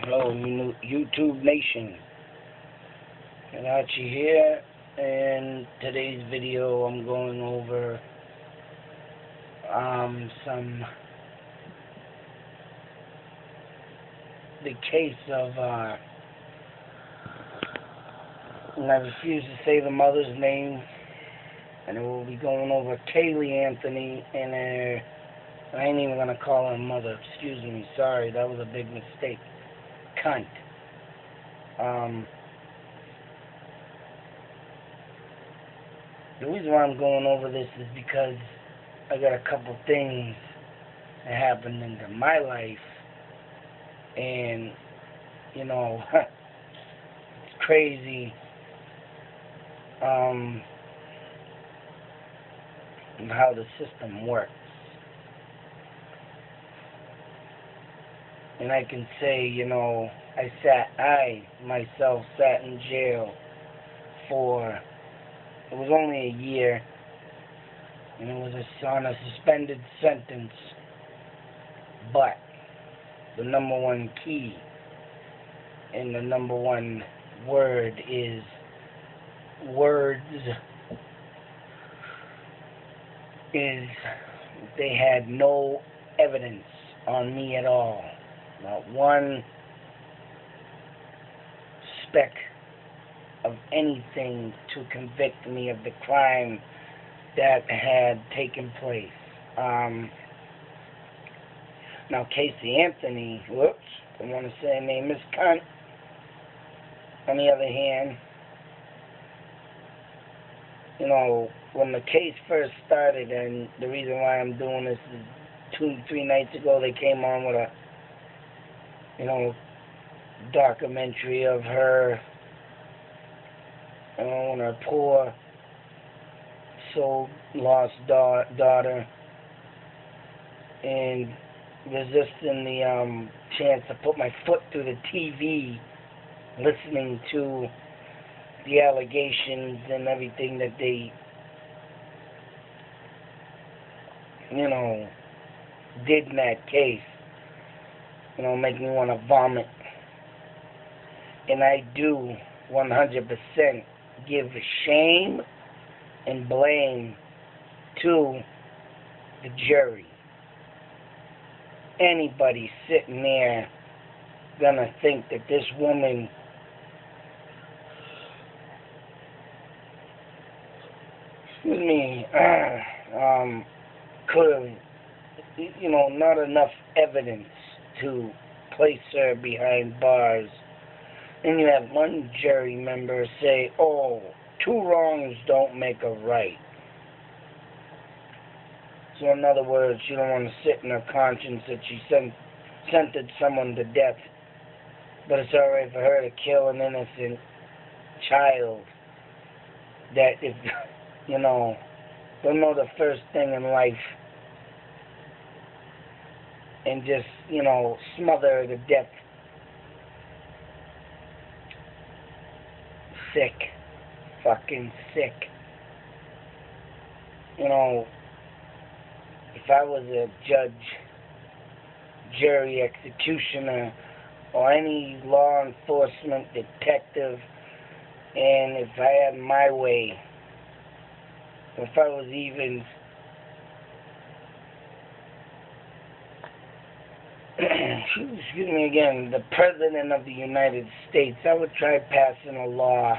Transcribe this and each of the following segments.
Hello, YouTube Nation. Kanachi here. In today's video, I'm going over the case of and I refuse to say the mother's name, and we'll be going over Caylee Anthony and I ain't even gonna call her mother. Excuse me. Sorry, that was a big mistake. Cunt. The reason why I'm going over this is because I got a couple things that happened into my life, and you know, it's crazy. How the system works. And I can say, you know, I myself sat in jail for, it was only a year, and it was on a suspended sentence, but the number one key and the number one word is words, is they had no evidence on me at all. Not one speck of anything to convict me of the crime that had taken place. Now, Caylee Anthony, whoops, I want to say her name is cunt. On the other hand, you know, when the case first started, and the reason why I'm doing this is 2-3 nights ago, they came on with a, you know, documentary of her, you know, and her poor soul lost daughter, and resisting the chance to put my foot through the TV, listening to the allegations and everything that they, you know, did in that case, you know, make me want to vomit. And I do 100% give shame and blame to the jury. Anybody sitting there gonna think that this woman could have, you know, not enough evidence to place her behind bars. And you have one jury member say, oh, 2 wrongs don't make a right. So in other words, you don't want to sit in her conscience that she sentenced someone to death, but it's alright for her to kill an innocent child that if, you know, don't know the first thing in life, and just, you know, smother her to death. Sick. Fucking sick. You know, if I was a judge, jury, executioner, or any law enforcement detective, and if I had my way, if I was even excuse me again, the President of the United States, I would try passing a law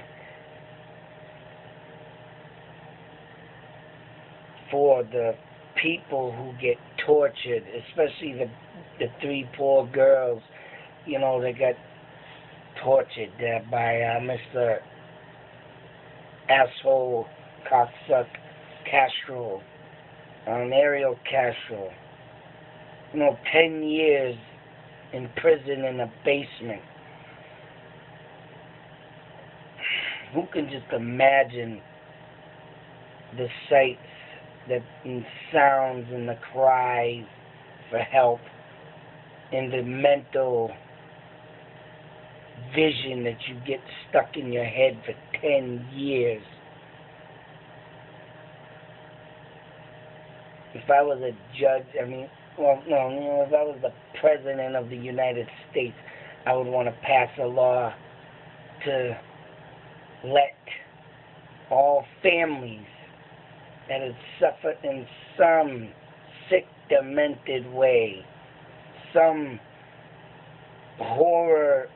for the people who get tortured, especially the 3 poor girls, you know, that got tortured by Mr. Asshole Cocksuck Castro, Ariel Castro. You know, 10 years in prison in a basement. Who can just imagine the sights, and sounds, and the cries for help, and the mental vision that you get stuck in your head for 10 years? If I was a judge, I mean, well, no, you know, if I was the President of the United States, I would want to pass a law to let all families that had suffered in some sick, demented way, some horror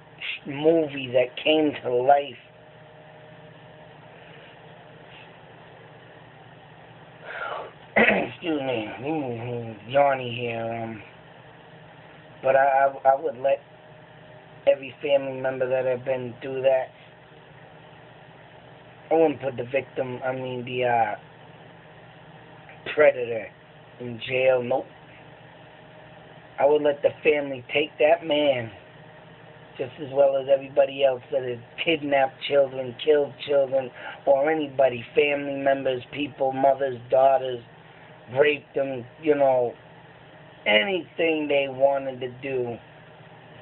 movie that came to life, excuse me, yawny here, but I would let every family member that had been through that, I wouldn't put the victim, the predator in jail, nope. I would let the family take that man just as well as everybody else that had kidnapped children, killed children, or anybody, family members, people, mothers, daughters, raped them, anything they wanted to do.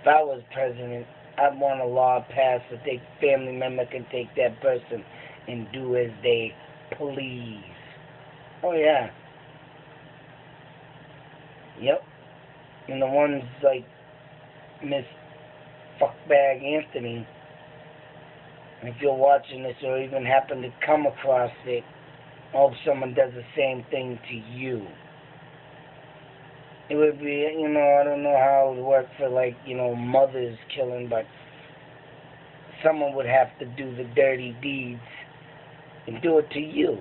If I was president, I'd want a law passed that the family member can take that person and do as they please. Oh, yeah. Yep. And the ones like Miss Fuckbag Anthony, if you're watching this or even happen to come across it, I hope someone does the same thing to you. It would be, I don't know how it would work for, mothers killing, but someone would have to do the dirty deeds and do it to you,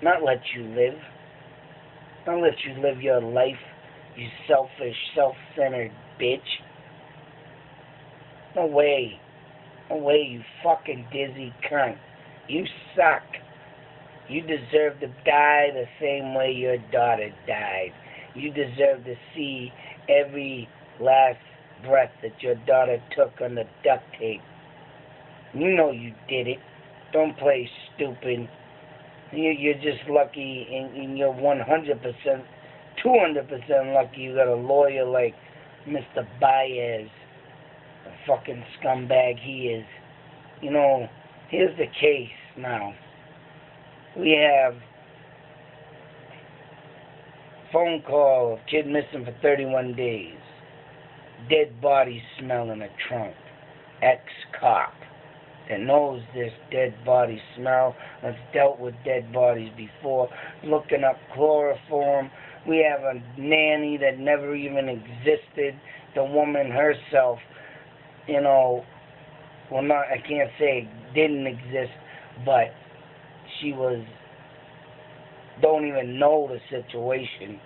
not let you live. Not let you live your life, you selfish, self-centered bitch. No way. No way, you fucking dizzy cunt. You suck. You deserve to die the same way your daughter died. You deserve to see every last breath that your daughter took on the duct tape. You know you did it. Don't play stupid. You're just lucky, and you're 100%, 200% lucky you got a lawyer like Mr. Baez, the fucking scumbag he is. Here's the case now. We have phone call of kid missing for 31 days. Dead body smell in a trunk. Ex-cop that knows this dead body smell, has dealt with dead bodies before, looking up chloroform. We have a nanny that never even existed. The woman herself, I can't say didn't exist, but she don't even know the situation.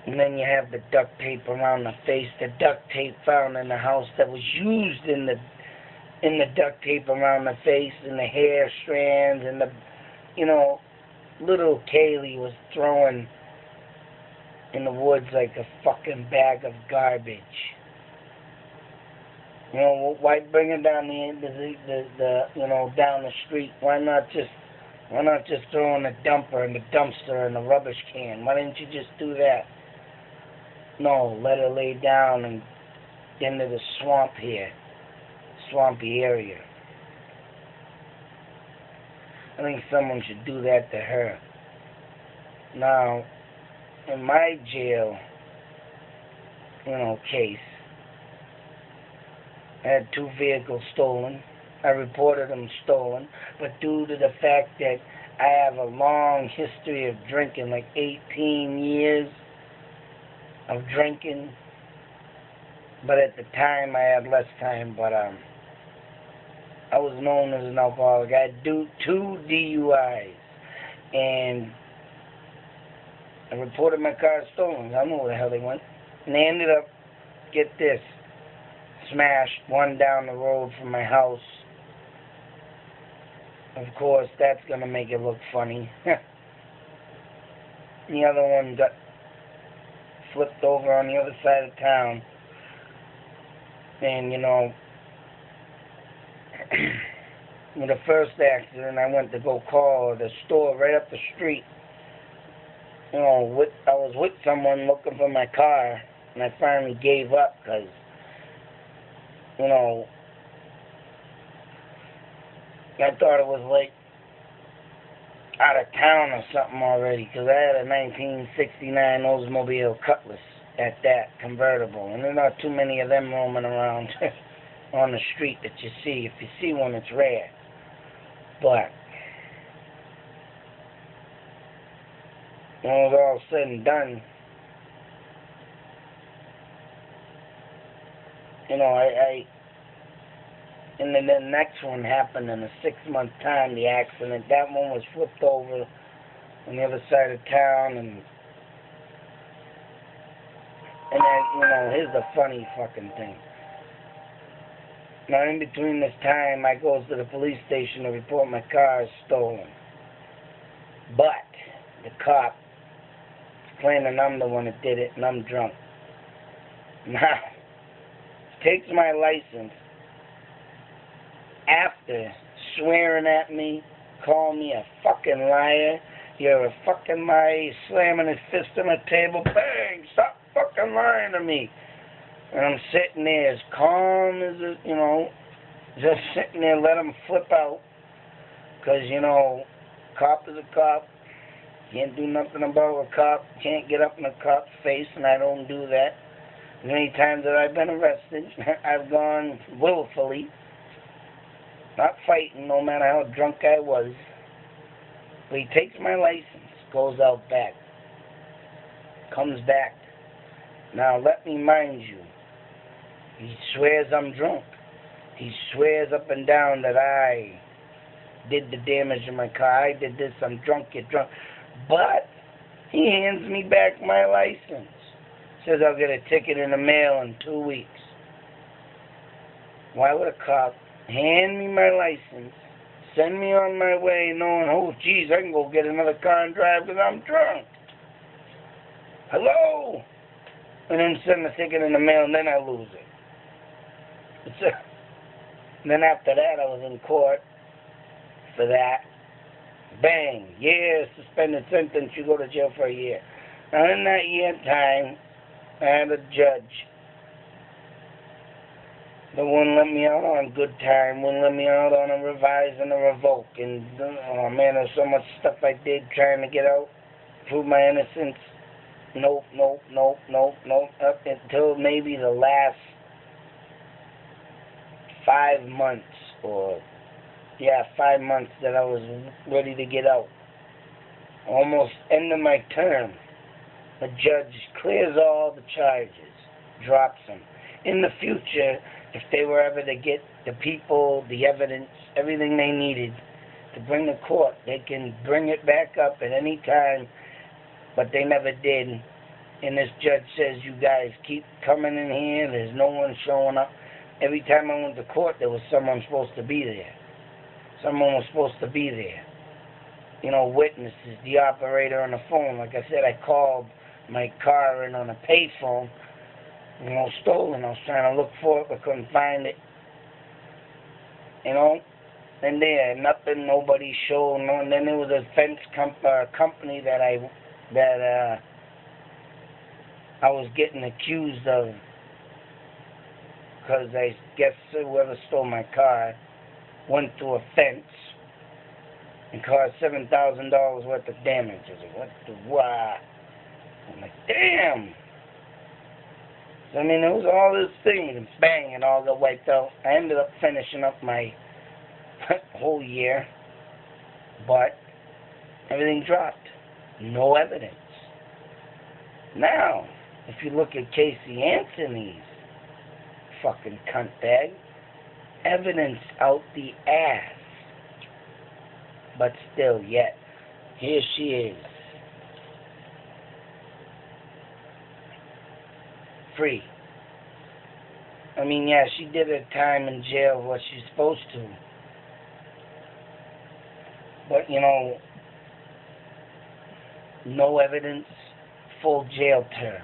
And then you have the duct tape around the face, the duct tape found in the house that was used in the duct tape around the face, and the hair strands, and little Caylee was throwing in the woods like a fucking bag of garbage. Why bring her down down the street? Why not just throw in a dumper in the dumpster in the rubbish can? Why didn't you just do that? No, let her lay down and get into the swamp here, swampy area. I think someone should do that to her. Now, in my jail, case, I had 2 vehicles stolen. I reported them stolen, but due to the fact that I have a long history of drinking, like 18 years of drinking, but at the time I had less time, but I was known as an alcoholic. I had 2 DUIs, and I reported my car stolen. I don't know where the hell they went. And they ended up, get this, smashed, one down the road from my house. Of course, that's going to make it look funny. The other one got flipped over on the other side of town. And, with the first accident, I went to go call the store right up the street. I was with someone looking for my car, and I finally gave up because, I thought it was like out of town or something already, because I had a 1969 Oldsmobile Cutlass. at that convertible. And there are not too many of them roaming around on the street that you see. If you see one, it's rare. But when it was all said and done, and then the next one happened in a 6-month time, the accident. That one was flipped over on the other side of town, and then, here's the funny fucking thing. Now, in between this time, I goes to the police station to report my car is stolen. But the cop is claiming I'm the one that did it, and I'm drunk. Now, takes my license after swearing at me, calling me a fucking liar. You're a fucking liar. He's slamming his fist on the table. Bang! Stop fucking lying to me. And I'm sitting there as calm as, just sitting there, let him flip out. Because, cop is a cop. Can't do nothing about a cop. Can't get up in a cop's face, and I don't do that. Many times that I've been arrested, I've gone willfully. Not fighting, no matter how drunk I was. But he takes my license, goes out back, comes back. Now, let me mind you, he swears I'm drunk. He swears up and down that I did the damage in my car. I did this, I'm drunk, you're drunk. But he hands me back my license. Says I'll get a ticket in the mail in 2 weeks. Why would a cop hand me my license, send me on my way knowing, oh, geez, I can go get another car and drive because I'm drunk? Hello? And then send the ticket in the mail, and then I lose it. And then after that, I was in court for that. Bang. Yeah, suspended sentence. You go to jail for a year. Now, in that year time, I had a judge that wouldn't let me out on good time, wouldn't let me out on a revise and a revoke. And, oh, man, there's so much stuff I did trying to get out, prove my innocence. Nope. Up until maybe the last 5 months, 5 months that I was ready to get out. Almost end of my term. The judge clears all the charges, drops them. In the future, if they were ever to get the people, the evidence, everything they needed to bring to court, they can bring it back up at any time, but they never did. And this judge says, you guys keep coming in here, there's no one showing up. Every time I went to court, there was someone supposed to be there. Someone was supposed to be there. Witnesses, the operator on the phone. Like I said, I called my car in on a payphone. Stolen. I was trying to look for it, but couldn't find it. And there, nothing, nobody showed. No, and then there was a fence company that I was getting accused of, because I guess whoever stole my car went through a fence and caused $7,000 worth of damage. I was like, what the what? I'm like, damn. So, there was all this thing, and bang, it all got wiped out. I ended up finishing up my whole year, but everything dropped. No evidence. Now, if you look at Caylee Anthony's fucking cunt bag, evidence out the ass. But still, yet, here she is. Free. Yeah, she did her time in jail, what she's supposed to. But, no evidence, full jail term.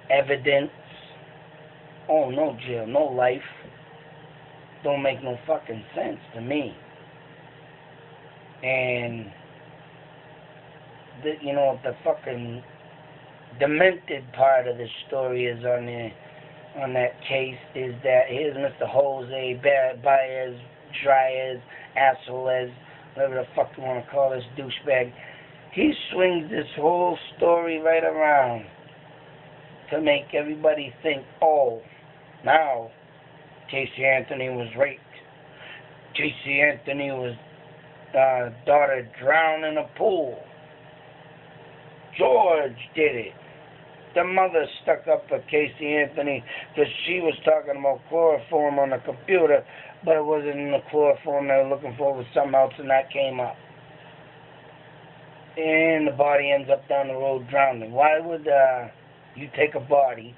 Evidence, oh, no jail, no life. Don't make no fucking sense to me. And, the fucking demented part of the story is on that case is that here's Mr. Jose Baez, Dryas, Assolez, whatever the fuck you want to call this douchebag. He swings this whole story right around to make everybody think, oh, now Caylee Anthony was raped. Caylee Anthony was daughter drowned in a pool. George did it. The mother stuck up for Caylee Anthony because she was talking about chloroform on the computer, but it wasn't in the chloroform they were looking for. It was something else, and that came up. And the body ends up down the road drowning. Why would you take a body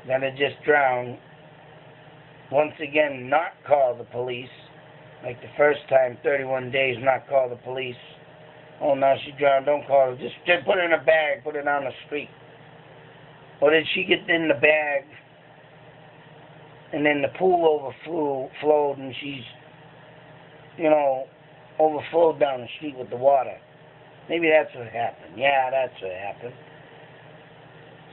that had just drowned, once again not call the police, like the first time, 31 days, not call the police? Oh, now she drowned, don't call her. Just put her in a bag, put it on the street. Or did she get in the bag, and then the pool overflowed, and she's, overflowed down the street with the water? Maybe that's what happened. Yeah, that's what happened.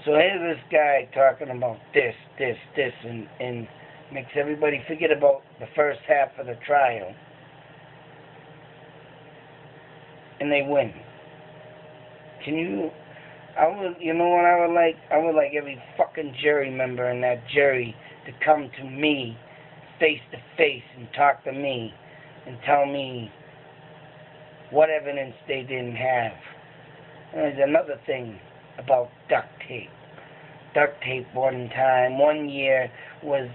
So here's this guy talking about this, and makes everybody forget about the first half of the trial. And they win. I would like every fucking jury member in that jury to come to me face to face and talk to me and tell me what evidence they didn't have. And there's another thing about duct tape. Duct tape one year was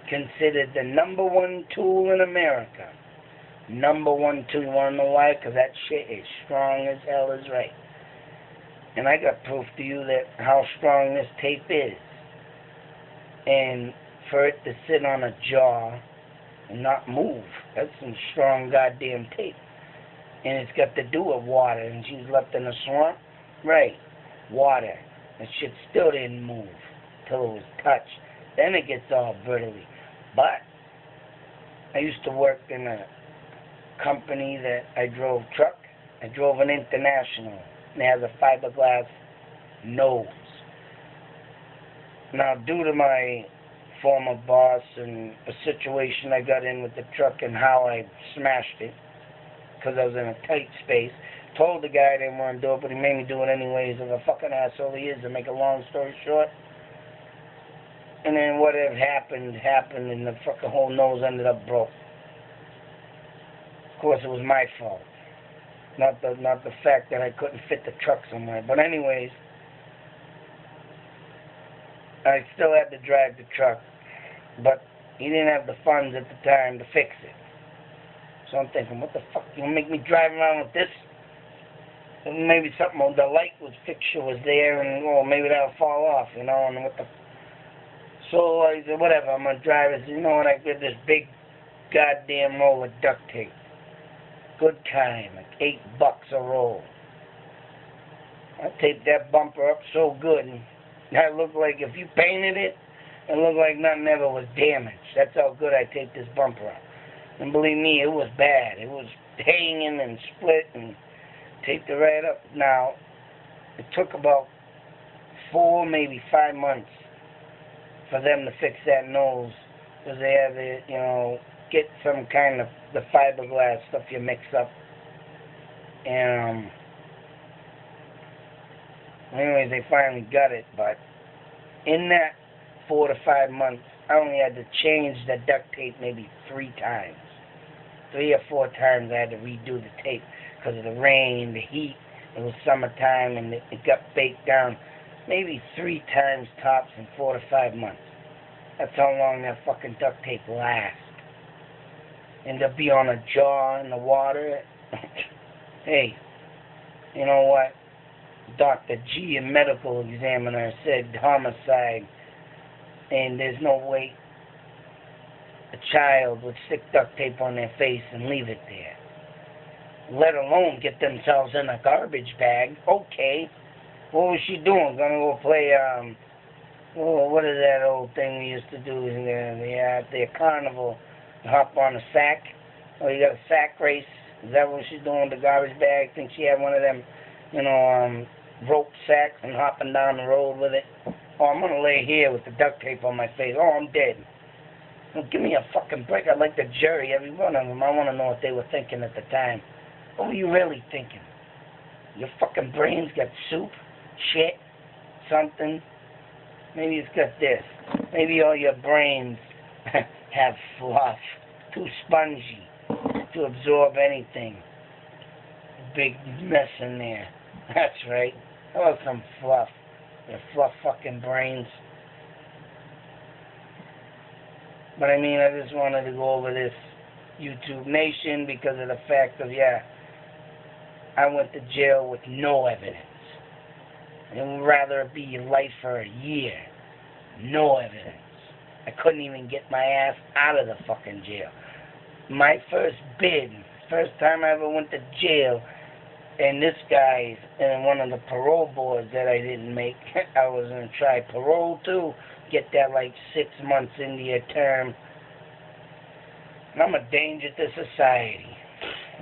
considered the #1 tool in America. #1 tool. You want to know why? Because that shit is strong as hell is right. And I got proof to you that how strong this tape is. And for it to sit on a jaw and not move, that's some strong goddamn tape. And it's got to do with water. And she's left in a swamp. Right. Water. That shit still didn't move till it was touched. Then it gets all brittly. But I used to work in a company that I drove truck. I drove an International. And it has a fiberglass nose. Now, due to my former boss and a situation I got in with the truck and how I smashed it, because I was in a tight space, told the guy I didn't want to do it, but he made me do it anyways. Of a fucking asshole he is, to make a long story short. And then whatever happened, and the fucking whole nose ended up broke. Of course, it was my fault. Not the fact that I couldn't fit the truck somewhere. But anyways, I still had to drive the truck. But he didn't have the funds at the time to fix it. So I'm thinking, what the fuck? You gonna make me drive around with this? And maybe something, the light fixture was there, and maybe that'll fall off, and what the... So I said, whatever, I'm gonna drive it. You know what? I get this big goddamn roll of duct tape. Good kind, like $8 a roll. I taped that bumper up so good, and it looked like if you painted it, it looked like nothing ever was damaged. That's how good I taped this bumper up. And believe me, it was bad. It was hanging and split and taped it right up. Now, it took about 4, maybe 5 months for them to fix that nose, because they had to, get some kind of the fiberglass stuff you mix up. And anyways, they finally got it. But in that 4 to 5 months, I only had to change the duct tape maybe 3 times. 3 or 4 times I had to redo the tape because of the rain, the heat. It was summertime, and it got baked down. Maybe 3 times tops in 4 to 5 months. That's how long that fucking duct tape lasts. And to be on a jaw in the water. Hey, you know what? Dr. G, a medical examiner, said homicide. And there's no way a child would stick duct tape on their face and leave it there. Let alone get themselves in a garbage bag. Okay. What was she doing? Gonna go play, what is that old thing we used to do at the carnival? Hop on a sack? Oh, you got a sack race? Is that what she's doing with the garbage bag? Think she had one of them, rope sacks and hopping down the road with it? Oh, I'm gonna lay here with the duct tape on my face. Oh, I'm dead. Well, give me a fucking break. I'd like the jury, every one of them. I want to know what they were thinking at the time. What were you really thinking? Your fucking brains got soup? shit, something. Maybe it's got this. Maybe all your brains have fluff, too spongy to absorb anything. Big mess in there. That's right. I love some fluff. Your fluff fucking brains. But I mean, I just wanted to go over this YouTube Nation because of the fact of, I went to jail with no evidence. I would rather it be life for a year. No evidence. I couldn't even get my ass out of the fucking jail. My first bid, first time I ever went to jail, and this guy's in one of the parole boards that I didn't make. I was going to try parole too, get that like 6 months into your term. And I'm a danger to society.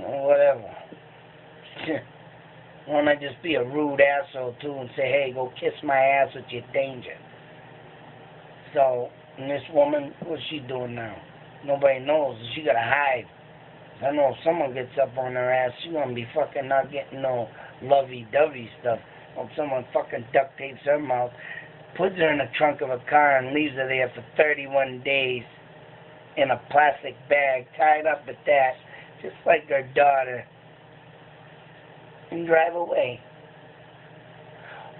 Or whatever. Why don't I just be a rude asshole too and say, hey, go kiss my ass with your danger. So, and this woman, what's she doing now? Nobody knows. She gotta hide. I know if someone gets up on her ass, she's gonna be fucking not getting no lovey-dovey stuff. Or someone fucking duct tapes her mouth, puts her in the trunk of a car and leaves her there for 31 days in a plastic bag, tied up with that, just like her daughter, and drive away.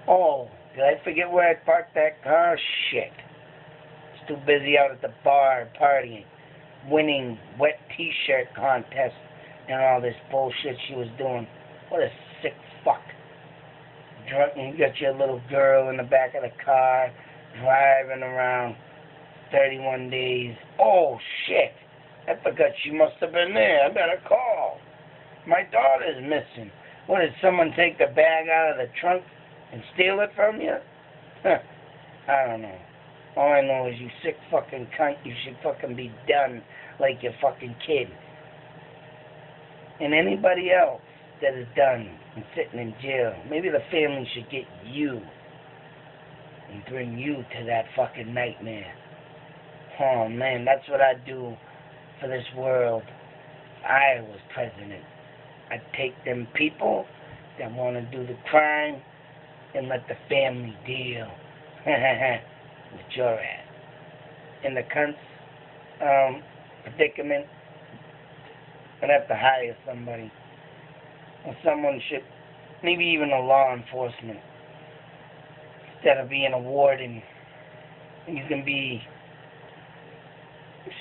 Oh, did I forget where I parked that car? Shit. I was too busy out at the bar partying, winning wet t-shirt contests and all this bullshit she was doing. What a sick fuck. Drunk, and you got your little girl in the back of the car, driving around 31 days. Oh, shit. I forgot she must have been there. I better call. My daughter's missing. What, did someone take the bag out of the trunk and steal it from you? I don't know. All I know is you sick fucking cunt, you should fucking be done like your fucking kid. And anybody else that is done and sitting in jail, maybe the family should get you and bring you to that fucking nightmare. Oh man, that's what I'd do for this world if I was president. I'd take them people that want to do the crime and let the family deal with your ass. In the cunt's predicament, I'd have to hire somebody. Or someone should, maybe even a law enforcement, instead of being a warden. You can be,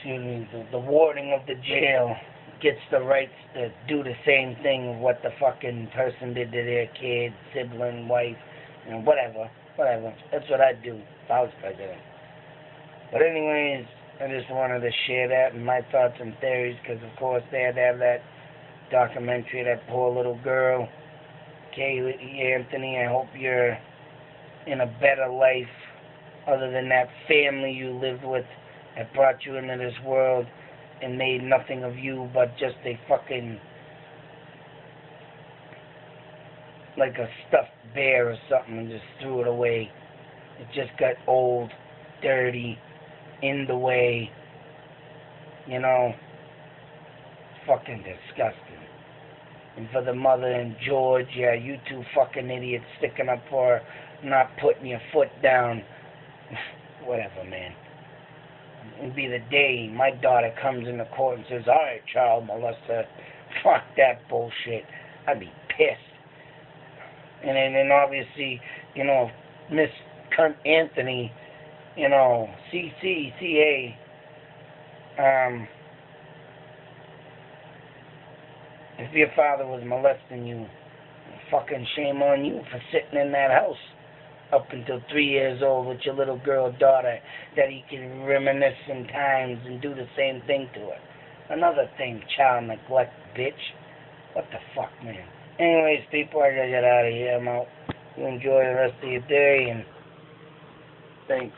the warden of the jail gets the rights to do the same thing of what the fucking person did to their kid, sibling, wife, whatever. That's what I'd do if I was president. But anyways, I just wanted to share that and my thoughts and theories, because of course they had to have that documentary, that poor little girl, Caylee Anthony. I hope you're in a better life other than that family you lived with that brought you into this world and made nothing of you but just a fucking, like a stuffed bear or something, and just threw it away. It just got old, dirty, in the way, fucking disgusting. And for the mother and George, you two fucking idiots sticking up for her, not putting your foot down. Whatever, man. It'll be the day my daughter comes into court and says, alright, child molester, fuck that bullshit. I'd be pissed. And then obviously, Miss Cunt Anthony, CCCA, if your father was molesting you, fucking shame on you for sitting in that house up until 3 years old with your little girl daughter, that he can reminisce in times and do the same thing to her. Another thing, child neglect, bitch. What the fuck, man? Anyways, people, I gotta get out of here. I'm out. You enjoy the rest of your day, and thanks.